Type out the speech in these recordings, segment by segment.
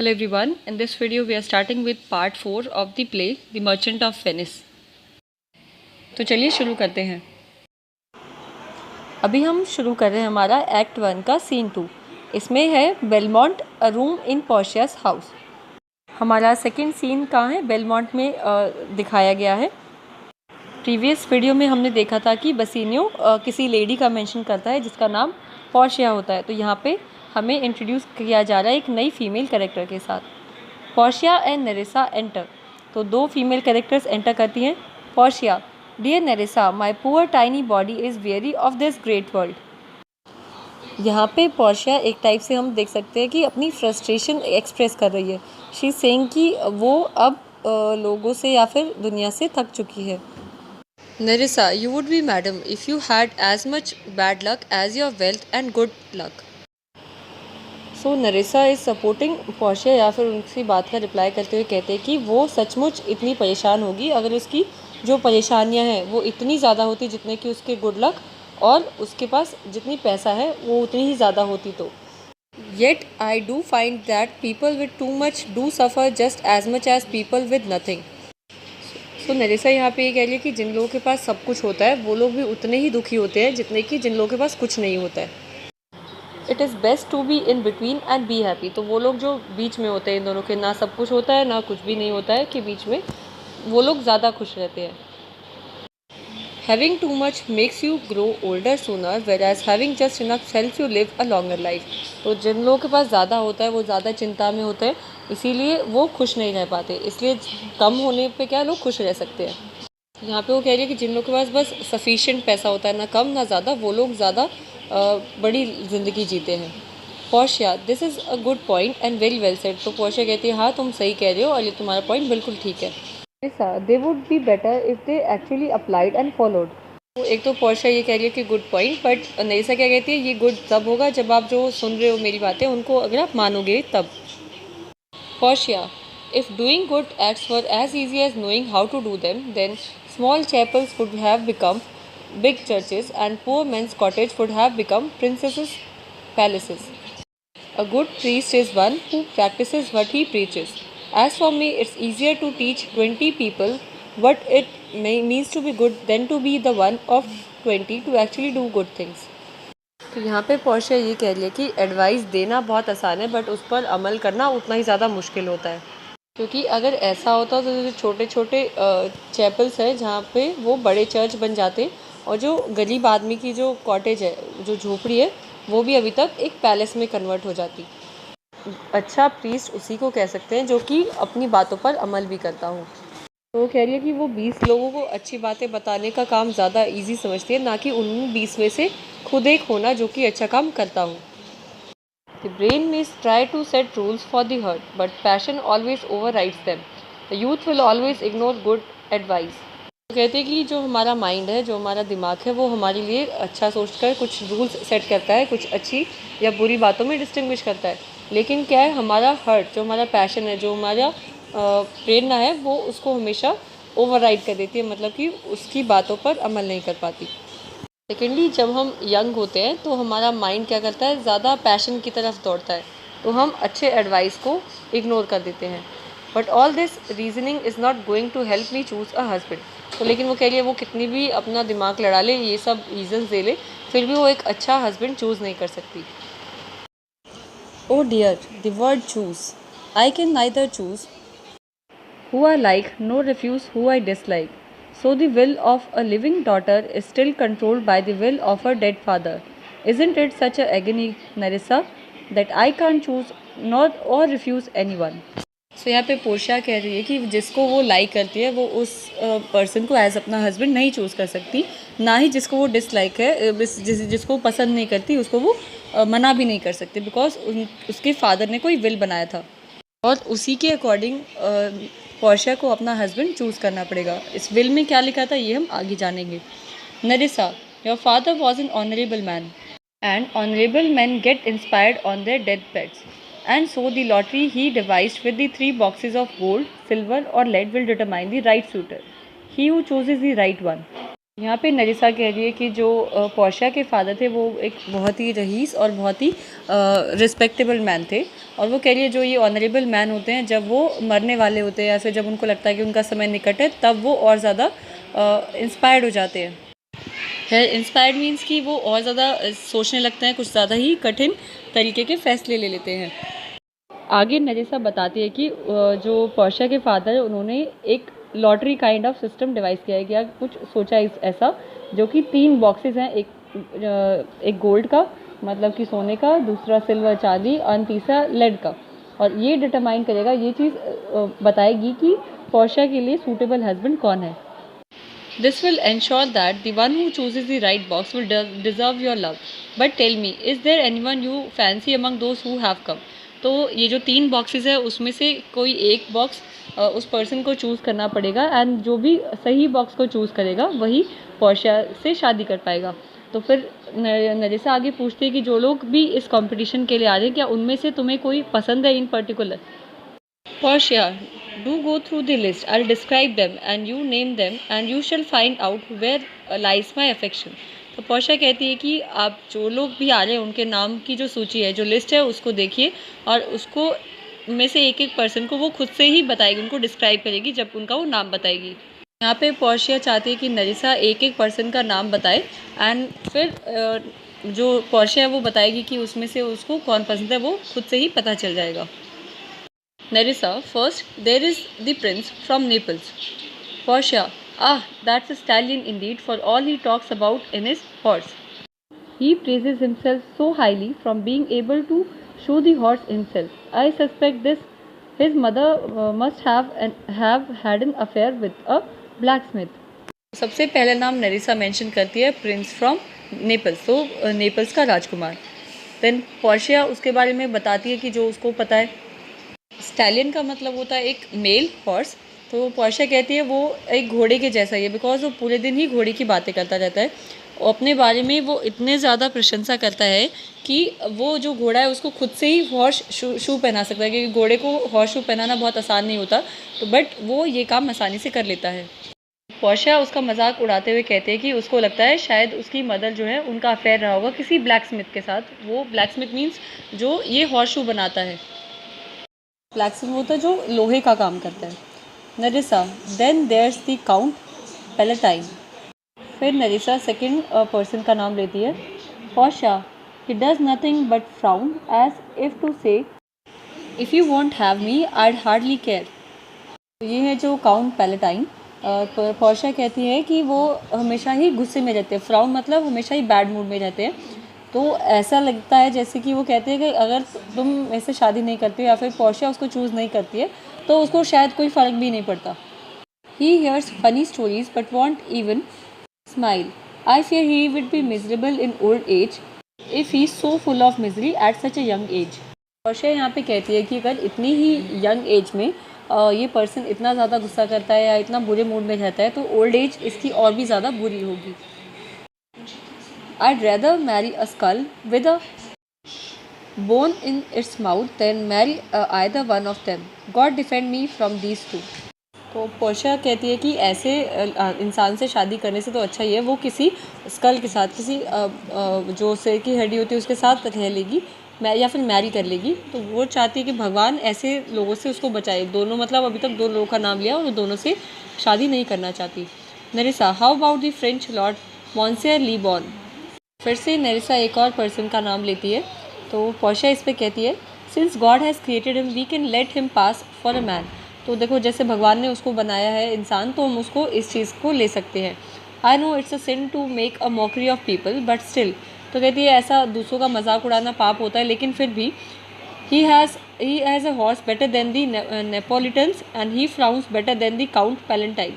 Hello everyone, in this video we are starting with part 4 of the play The Merchant of Venice। तो चलिए शुरू करते हैं। अभी हम शुरू कर रहे हैं हमारा एक्ट 1 का सीन 2। इसमें है Belmont a room in Portia's house. हमारा सेकंड सीन कहाँ है, बेलमोंट में दिखाया गया है। प्रीवियस वीडियो में हमने देखा था कि बसिनियो किसी लेडी का मेंशन करता है जिसका नाम पोर्शिया होता है। तो यहाँ पे हमें इंट्रोड्यूस किया जा रहा है एक नई फीमेल कैरेक्टर के साथ। Portia and Nerissa enter. तो दो फीमेल कैरेक्टर्स एंटर करती हैं। Portia, dear Nerissa, my poor tiny body is very of this great world. यहाँ पे पोर्शिया एक टाइप से हम देख सकते हैं कि अपनी फ्रस्ट्रेशन एक्सप्रेस कर रही है। शी इज सेइंग कि वो अब लोगों से या फिर दुनिया से थक चुकी है। नेरेसा, you would be madam if you had as much bad luck as your wealth and good luck. So Nerissa is supporting Portia, या फिर उनकी बात का रिप्लाई करते हुए कहते हैं कि वो सचमुच इतनी परेशान होगी अगर उसकी जो परेशानियां हैं वो इतनी ज़्यादा होती जितने कि उसके गुड लक और उसके पास जितनी पैसा है वो उतनी ही ज़्यादा होती। तो yet I do find that people with too much do suffer just as much as people with nothing. तो नेरेसा यहाँ पे ये कह रही है कि जिन लोगों के पास सब कुछ होता है वो लोग भी उतने ही दुखी होते हैं जितने कि जिन लोगों के पास कुछ नहीं होता है। It is best to be in between and be happy. तो वो लोग जो बीच में होते हैं, इन दोनों के ना सब कुछ होता है ना कुछ भी नहीं होता है, कि बीच में वो लोग ज़्यादा खुश रहते हैं। Having too much makes you grow older sooner whereas having just enough help you live a longer life. तो जिन लोगों के पास ज़्यादा होता है वो ज़्यादा चिंता में होते हैं, इसीलिए वो खुश नहीं रह पाते। इसलिए कम होने पे क्या लोग खुश रह सकते हैं। यहाँ पे वो कह रही है कि जिन लोगों के पास बस सफिशिएंट पैसा होता है, ना कम ना ज़्यादा, वो लोग ज़्यादा बड़ी ज़िंदगी जीते हैं। Portia, this is a good point and well said. तो पोर्शिया कहती है हाँ तुम सही कह रहे हो और ये तुम्हारा पॉइंट बिल्कुल ठीक है। They would be better if they actually applied and followed. तो एक तो पोर्शिया ये कह रही है कि गुड पॉइंट, बट नेसा क्या कहती है, ये गुड तब होगा जब आप जो सुन रहे हो मेरी बातें उनको अगर आप मानोगे तब। Portia, if doing good acts were as easy as knowing how to do them, then small chapels would have become big churches and poor men's cottage would have become princesses' palaces. A good priest is one who practices what he preaches. As for me, it's easier to teach 20 people what it means to be good than to be the one of 20 to actually do good things. तो यहाँ पे Portia ये कह रही है कि advice देना बहुत आसान है बट उस पर अमल करना उतना ही ज़्यादा मुश्किल होता है। क्योंकि अगर ऐसा होता तो जो छोटे छोटे चैपल्स हैं जहाँ पे वो बड़े चर्च बन जाते और जो गरीब आदमी की जो कॉटेज है, जो झोपड़ी है, वो भी अभी तक एक पैलेस में कन्वर्ट हो जाती। अच्छा प्रीस्ट उसी को कह सकते हैं जो कि अपनी बातों पर अमल भी करता हूँ। तो वो कह रही है कि वो 20 लोगों को अच्छी बातें बताने का काम ज़्यादा इजी समझती है, ना कि उन 20 में से खुद एक होना जो कि अच्छा काम करता हूँ। The brain may try to set rules for the herd, but passion always overrides them. The youth will always ignore good advice. तो कहते हैं कि जो हमारा माइंड है, जो हमारा दिमाग है, वो हमारे लिए अच्छा सोचकर कुछ रूल्स सेट करता है, कुछ अच्छी या बुरी बातों में डिस्टिंग्विश करता है। लेकिन क्या है, हमारा हर्ट, जो हमारा पैशन है, जो हमारा प्रेरणा है, वो उसको हमेशा ओवरराइड कर देती है, मतलब कि उसकी बातों पर अमल नहीं कर पाती। सेकेंडली, जब हम यंग होते हैं तो हमारा माइंड क्या करता है, ज़्यादा पैशन की तरफ दौड़ता है, तो हम अच्छे एडवाइस को इग्नोर कर देते हैं। But all this reasoning is not going to help me choose a husband. तो लेकिन वो कह रही है वो कितनी भी अपना दिमाग लड़ा ले, ये सब रीजन्स दे ले, फिर भी वो एक अच्छा हस्बैंड चूज़ नहीं कर सकती। O dear, the word choose, I can neither choose who I like, nor refuse who I dislike. So the will of a living daughter is still controlled by the will of her dead father. Isn't it such a agony, Narissa, that I can't choose nor or refuse anyone? So यहाँ पे Portia कह रही है कि जिसको वो like करती है वो उस पर्सन को एज अपना हस्बैंड नहीं चूज़ कर सकती, ना ही जिसको वो डिसलाइक है, जिसको पसंद नहीं करती उसको वो मना भी नहीं कर सकती, बिकॉज उसके फादर ने कोई विल बनाया था और उसी के अकॉर्डिंग पोर्शिया को अपना हस्बैंड चूज़ करना पड़ेगा। इस विल में क्या लिखा था ये हम आगे जानेंगे। Nerissa, your father was an honourable man and honourable man get inspired on their death beds and so the lottery he devised with the 3 boxes of gold, silver और lead will determine the right suitor. He who chooses the right one. यहाँ पे नरिसा कह रही है कि जो Portia के father थे वो एक बहुत ही रईस और बहुत ही रिस्पेक्टेबल मैन थे, और वो कह रही है जो ये ऑनरेबल मैन होते हैं जब वो मरने वाले होते हैं या फिर जब उनको लगता है कि उनका समय निकट है, तब वो और ज़्यादा इंस्पायर्ड हो जाते हैं। है इंस्पायर्ड मीन्स कि वो और ज़्यादा सोचने लगते हैं, कुछ ज़्यादा ही कठिन तरीके के फैसले ले लेते हैं। आगे नरिसा बताती है कि जो पोर्शिया के फादर है उन्होंने एक lottery kind of system device किया है, क्या कुछ सोचा है ऐसा, जो कि 3 बॉक्सेस हैं, एक गोल्ड का मतलब कि सोने का, दूसरा सिल्वर चांदी और तीसरा लेड का, और ये डिटरमाइन करेगा, ये चीज़ बताएगी कि पोर्शिया के लिए सूटेबल हस्बैंड कौन है। This will ensure that the one who chooses the right box will deserve your love. But tell me, is there anyone you fancy among those who have come? तो ये जो 3 boxes है उसमें से कोई एक बॉक्स उस पर्सन को चूज़ करना पड़ेगा, एंड जो भी सही बॉक्स को चूज़ करेगा वही पोर्शिया से शादी कर पाएगा। तो फिर नरिसा आगे पूछती है कि जो लोग भी इस कंपटीशन के लिए आ रहे हैं, क्या उनमें से तुम्हें कोई पसंद है इन particular? Portia, do go through the list. I'll describe them and you name them and you shall find out where lies my affection. तो पोर्शिया कहती है कि आप जो लोग भी आ रहे हैं उनके नाम की जो सूची है, जो लिस्ट है, उसको देखिए और उसको में से एक एक पर्सन को वो खुद से ही बताएगी, उनको डिस्क्राइब करेगी जब उनका वो नाम बताएगी। यहाँ पे पोर्शिया चाहती है कि नरिसा एक एक पर्सन का नाम बताए, एंड फिर जो पोर्शिया है वो बताएगी कि उसमें से उसको कौन पसंद है, वो खुद से ही पता चल जाएगा। Nerissa, first there is the prince from Naples. Portia, that's a stallion indeed, for all he talks about in his horse. He praises himself so highly from being able to show the horse himself. I suspect this his mother must have had an affair with a blacksmith. सबसे पहले नाम नरिसा mention करती है Prince from Naples, तो Naples का राजकुमार। Then Portia उसके बारे में बताती है कि जो उसको पता है। स्टैलियन का मतलब होता है एक मेल हॉर्स, तो पोर्शिया कहती है वो एक घोड़े के जैसा ही है, बिकॉज वो पूरे दिन ही घोड़े की बातें करता रहता है और अपने बारे में वो इतने ज़्यादा प्रशंसा करता है कि वो जो घोड़ा है उसको खुद से ही हॉर्स शू पहना सकता है, क्योंकि घोड़े को हॉर्स शू पहनाना बहुत आसान नहीं होता, तो बट वो ये काम आसानी से कर लेता है। पोर्शिया उसका मजाक उड़ाते हुए कहते हैं कि उसको लगता है शायद उसकी मदर जो है उनका अफेयर रहा होगा किसी ब्लैक स्मिथ के साथ। वो ब्लैक स्मिथ मीन्स जो ये हॉर्स शू बनाता है। ब्लैक स्मिथ होता है जो लोहे का काम करता है। Nerissa, then there's the count palatine. फिर नरिसा सेकंड पर्सन का नाम लेती है। Portia, he does nothing but frown as if to say if you want have me I'd hardly care. ये है जो काउंट पैलेटाइन। पोर्शिया कहती है कि वो हमेशा ही गुस्से में रहते हैं, फ्राउन मतलब हमेशा ही बैड मूड में रहते हैं, तो ऐसा लगता है जैसे कि वो कहते हैं कि अगर तुम ऐसे शादी नहीं करती हो या फिर पोर्शिया उसको चूज़ नहीं करती है तो उसको शायद कोई फ़र्क भी नहीं पड़ता। He hears funny stories but won't even smile. I fear he would be miserable in old age if he so full of misery at such a young age. Portia यहाँ पे कहती है कि अगर इतनी ही यंग एज में ये person इतना ज़्यादा गुस्सा करता है या इतना बुरे मूड में रहता है तो ओल्ड एज इसकी और भी ज़्यादा बुरी होगी। I'd rather marry a skull with a bone in its mouth than marry either one of them. God defend me from these two. तो पोर्शिया कहती है कि ऐसे इंसान से शादी करने से तो अच्छा ही है वो किसी स्कल के साथ, किसी जो सिर की हड्डी होती है उसके साथ रह लेगी या फिर मैरी कर लेगी। तो वो चाहती है कि भगवान ऐसे लोगों से उसको बचाए। दोनों मतलब अभी तक 2 लोगों का नाम लिया और वो दोनों से शादी नहीं करना चाहती। Nerissa, how about the French lord monsieur Le Bon. फिर से नरिसा एक और पर्सन का नाम लेती है, तो पोर्शिया इस पर कहती है since God has created him we can let him pass for a man. तो देखो जैसे भगवान ने उसको बनाया है इंसान तो हम उसको इस चीज़ को ले सकते हैं। I know it's a sin to make a mockery of people but still. तो कहती है ऐसा दूसरों का मजाक उड़ाना पाप होता है, लेकिन फिर भी he has a horse better than the Neapolitans and he frowns better than the count palatine.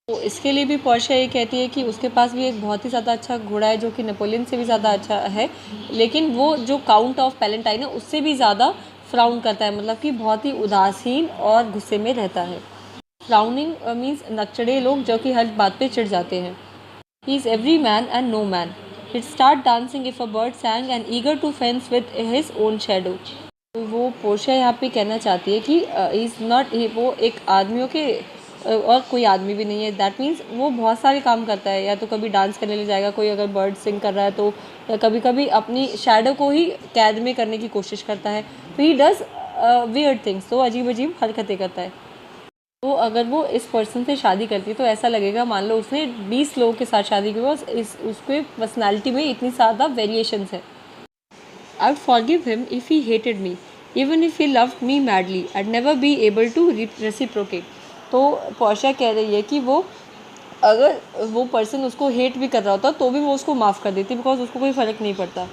तो इसके लिए भी पोर्शिया ये कहती है कि उसके पास भी एक बहुत ही ज़्यादा अच्छा घोड़ा है जो कि नेपोलियन से भी ज़्यादा अच्छा है, लेकिन वो जो काउंट ऑफ पैलेंटाइन है उससे भी ज़्यादा फ्राउन करता है, मतलब कि बहुत ही उदासीन और गुस्से में रहता है। फ्राउनिंग मीन्स नकचड़े लोग जो कि हर बात पे चिढ़ जाते हैं। He is every man and no man, he'd start dancing if a bird sang and eager to fence with his own shadow. तो वो पोर्शिया यहाँ पे कहना चाहती है कि इज़ नॉट, वो एक आदमियों के और कोई आदमी भी नहीं है। दैट मीन्स वो बहुत सारे काम करता है, या तो कभी डांस करने ले जाएगा, कोई अगर बर्ड सिंग कर रहा है तो, या कभी कभी अपनी शैडो को ही कैद में करने की कोशिश करता है। तो ही डज वियर्ड थिंग्स, तो अजीब अजीब हरकतें करता है। तो अगर वो इस पर्सन से शादी करती है तो ऐसा लगेगा, मान लो उसने 20 लोगों के साथ शादी की, बस उसके पर्सनैलिटी में इतनी ज़्यादा वेरिएशंस है। I would forgive him if he hated me, even if he loved me madly. I'd never be able to reciprocate. तो पोर्शिया कह रही है कि वो अगर वो पर्सन उसको हेट भी कर रहा होता तो भी वो उसको माफ़ कर देती, बिकॉज उसको कोई फ़र्क नहीं पड़ता।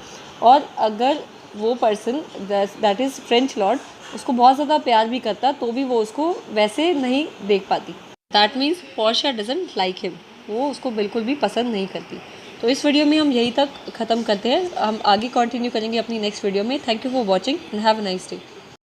और अगर वो person that is French Lord उसको बहुत ज़्यादा प्यार भी करता तो भी वो उसको वैसे नहीं देख पाती। That means Portia doesn't like him, वो उसको बिल्कुल भी पसंद नहीं करती। तो इस वीडियो में हम यहीं तक ख़त्म करते हैं, हम आगे कंटिन्यू करेंगे अपनी नेक्स्ट वीडियो में। Thank you for watching and have a nice day.